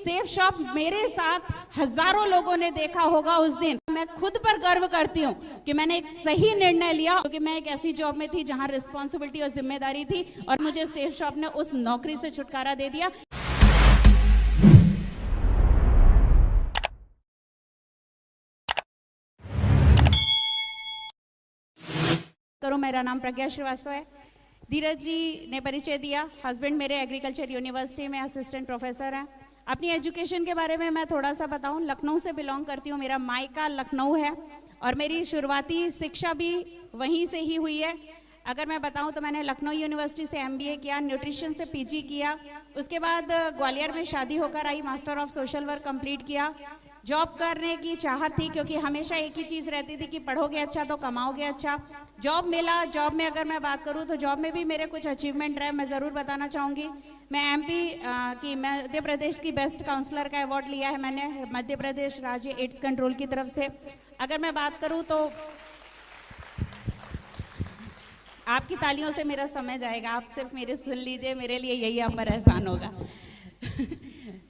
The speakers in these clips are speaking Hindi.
सेफ शॉप मेरे साथ हजारों लोगों ने देखा होगा उस दिन। मैं खुद पर गर्व करती हूँ कि मैंने एक सही निर्णय लिया, क्योंकि मैं एक ऐसी जॉब में थी जहां रिस्पॉन्सिबिलिटी और जिम्मेदारी थी और मुझे सेफ शॉप ने उस नौकरी से छुटकारा दे दिया। मेरा नाम प्रज्ञा श्रीवास्तव है। धीरज जी ने परिचय दिया। हस्बैंड मेरे एग्रीकल्चर यूनिवर्सिटी में असिस्टेंट प्रोफेसर हैं। अपनी एजुकेशन के बारे में मैं थोड़ा सा बताऊं। लखनऊ से बिलोंग करती हूं, मेरा मायका लखनऊ है और मेरी शुरुआती शिक्षा भी वहीं से ही हुई है। अगर मैं बताऊं तो मैंने लखनऊ यूनिवर्सिटी से MBA किया, न्यूट्रिशन से PG किया, उसके बाद ग्वालियर में शादी होकर आई, master of social work complete किया। जॉब करने की चाहत थी, क्योंकि हमेशा एक ही चीज़ रहती थी कि पढ़ोगे अच्छा तो कमाओगे अच्छा। जॉब मिला। जॉब में अगर मैं बात करूं तो जॉब में भी मेरे कुछ अचीवमेंट रहे, मैं ज़रूर बताना चाहूँगी। मैं MP की मध्य प्रदेश की बेस्ट काउंसलर का अवार्ड लिया है मैंने, मध्य प्रदेश राज्य एड्स कंट्रोल की तरफ से। अगर मैं बात करूँ तो आपकी तालियों से मेरा समय जाएगा, आप सिर्फ मेरे सुन लीजिए, मेरे लिए यही आप पर एहसान होगा।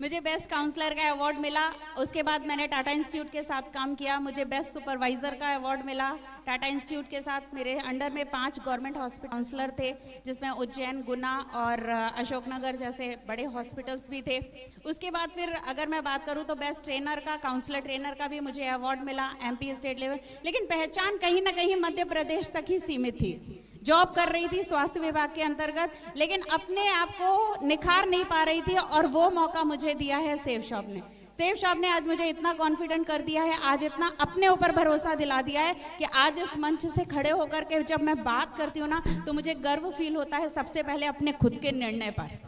मुझे बेस्ट काउंसलर का अवार्ड मिला। उसके बाद मैंने टाटा इंस्टीट्यूट के साथ काम किया, मुझे बेस्ट सुपरवाइजर का अवार्ड मिला। टाटा इंस्टीट्यूट के साथ मेरे अंडर में 5 गवर्नमेंट हॉस्पिटल काउंसलर थे, जिसमें उज्जैन, गुना और अशोकनगर जैसे बड़े हॉस्पिटल्स भी थे। उसके बाद फिर अगर मैं बात करूं तो बेस्ट ट्रेनर का, काउंसलर ट्रेनर का भी मुझे अवार्ड मिला MP स्टेट लेवल। लेकिन पहचान कहीं ना कहीं मध्य प्रदेश तक ही सीमित थी। जॉब कर रही थी स्वास्थ्य विभाग के अंतर्गत, लेकिन अपने आप को निखार नहीं पा रही थी और वो मौका मुझे दिया है सेफ शॉप ने। सेफ शॉप ने आज मुझे इतना कॉन्फिडेंट कर दिया है, आज इतना अपने ऊपर भरोसा दिला दिया है कि आज इस मंच से खड़े होकर के जब मैं बात करती हूँ ना तो मुझे गर्व फील होता है। सबसे पहले अपने खुद के निर्णय पर,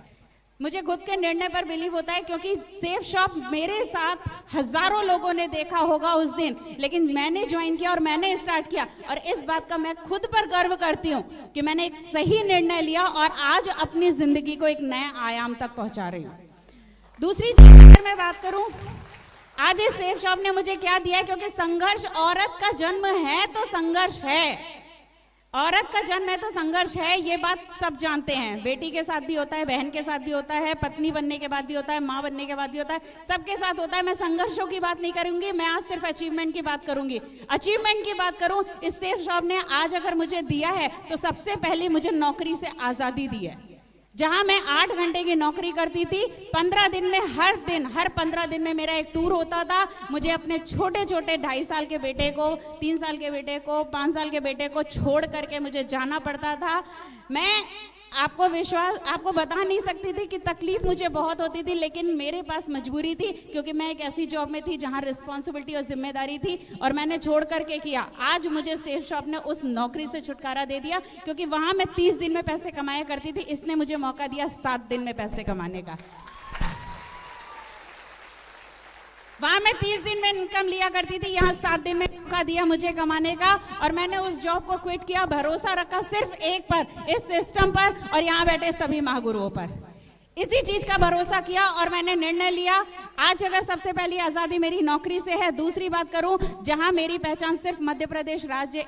मुझे खुद के निर्णय पर बिलीव होता है, क्योंकि सेफ शॉप मेरे साथ हजारों लोगों ने देखा होगा उस दिन, लेकिन मैंने ज्वाइन किया और मैंने स्टार्ट किया और इस बात का मैं खुद पर गर्व करती हूँ कि मैंने एक सही निर्णय लिया और आज अपनी जिंदगी को एक नए आयाम तक पहुंचा रही हूँ। दूसरी चीज अगर मैं बात करूं, आज इस सेफ शॉप ने मुझे क्या दिया है, क्योंकि संघर्ष औरत का जन्म है तो संघर्ष है, औरत का जन्म है तो संघर्ष है, ये बात सब जानते हैं। बेटी के साथ भी होता है, बहन के साथ भी होता है, पत्नी बनने के बाद भी होता है, माँ बनने के बाद भी होता है, सबके साथ होता है। मैं संघर्षों की बात नहीं करूंगी, मैं आज सिर्फ अचीवमेंट की बात करूंगी। अचीवमेंट की बात करूं, इस सेफ शॉप ने आज अगर मुझे दिया है तो सबसे पहले मुझे नौकरी से आजादी दी है। जहां मैं 8 घंटे की नौकरी करती थी, 15 दिन में हर 15 दिन में मेरा एक टूर होता था। मुझे अपने छोटे छोटे 2.5 साल के बेटे को, 3 साल के बेटे को, 5 साल के बेटे को छोड़ करके मुझे जाना पड़ता था। मैं आपको बता नहीं सकती थी कि तकलीफ मुझे बहुत होती थी, लेकिन मेरे पास मजबूरी थी, क्योंकि मैं एक ऐसी जॉब में थी जहां रिस्पॉन्सिबिलिटी और जिम्मेदारी थी और मैंने छोड़ करके किया। आज मुझे सेफ शॉप ने उस नौकरी से छुटकारा दे दिया, क्योंकि वहां मैं 30 दिन में पैसे कमाया करती थी, इसने मुझे मौका दिया 7 दिन में पैसे कमाने का। वहां मैं 30 दिन में इनकम लिया करती थी, यहाँ 7 दिन में मौका दिया मुझे कमाने का और मैंने उस जॉब को क्विट किया। भरोसा रखा सिर्फ एक पर, इस सिस्टम पर और यहाँ बैठे सभी महागुरुओं पर। इसी चीज का भरोसा किया और मैंने निर्णय लिया। आज अगर सबसे पहली आजादी मेरी नौकरी से है, दूसरी बात करूं जहां मेरी पहचान सिर्फ मध्य प्रदेश राज्य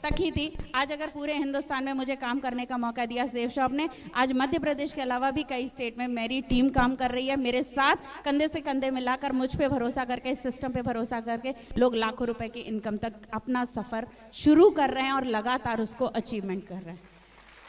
तक ही थी, आज अगर पूरे हिंदुस्तान में मुझे काम करने का मौका दिया सेफ शॉप ने। आज मध्य प्रदेश के अलावा भी कई स्टेट में मेरी टीम काम कर रही है, मेरे साथ कंधे से कंधे मिलाकर, मुझ पे भरोसा करके, इस सिस्टम पे भरोसा करके लोग लाखों रुपए की इनकम तक अपना सफर शुरू कर रहे हैं और लगातार उसको अचीवमेंट कर रहे हैं।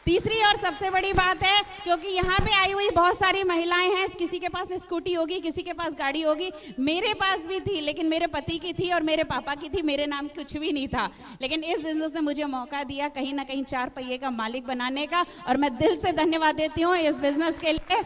तीसरी और सबसे बड़ी बात है, क्योंकि यहाँ पे आई हुई बहुत सारी महिलाएं हैं, किसी के पास स्कूटी होगी, किसी के पास गाड़ी होगी, मेरे पास भी थी, लेकिन मेरे पति की थी और मेरे पापा की थी, मेरे नाम कुछ भी नहीं था। लेकिन इस बिजनेस ने मुझे मौका दिया कहीं ना कहीं 4 पहिए का मालिक बनाने का, और मैं दिल से धन्यवाद देती हूँ इस बिजनेस के लिए।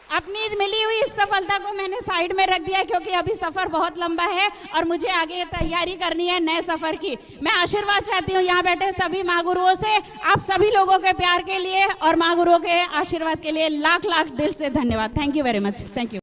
अपनी मिली हुई इस सफलता को मैंने साइड में रख दिया, क्योंकि अभी सफर बहुत लंबा है और मुझे आगे तैयारी करनी है नए सफर की। मैं आशीर्वाद चाहती हूँ यहाँ बैठे सभी माँ गुरुओं से, आप सभी लोगों के प्यार के लिए और माँ गुरुओं के आशीर्वाद के लिए लाख लाख दिल से धन्यवाद। Thank you very much. Thank you.